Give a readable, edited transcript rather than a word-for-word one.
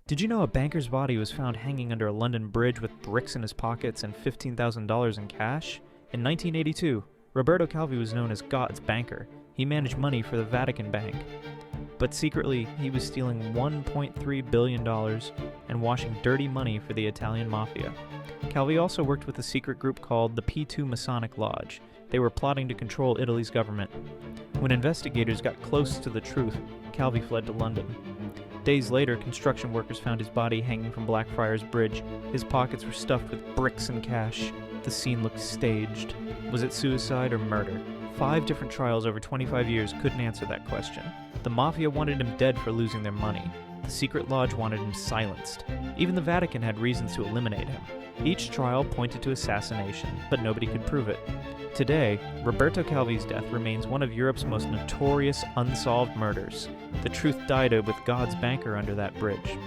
Did you know a banker's body was found hanging under a London bridge with bricks in his pockets and $15,000 in cash? In 1982, Roberto Calvi was known as God's banker. He managed money for the Vatican Bank. But secretly, he was stealing $1.3 billion and washing dirty money for the Italian mafia. Calvi also worked with a secret group called the P2 Masonic Lodge. They were plotting to control Italy's government. When investigators got close to the truth, Calvi fled to London. Days later, construction workers found his body hanging from Blackfriars Bridge. His pockets were stuffed with bricks and cash. The scene looked staged. Was it suicide or murder? 5 different trials over 25 years couldn't answer that question. The mafia wanted him dead for losing their money. The secret lodge wanted him silenced. Even the Vatican had reasons to eliminate him. Each trial pointed to assassination, but nobody could prove it. Today, Roberto Calvi's death remains one of Europe's most notorious unsolved murders. The truth died with God's banker under that bridge.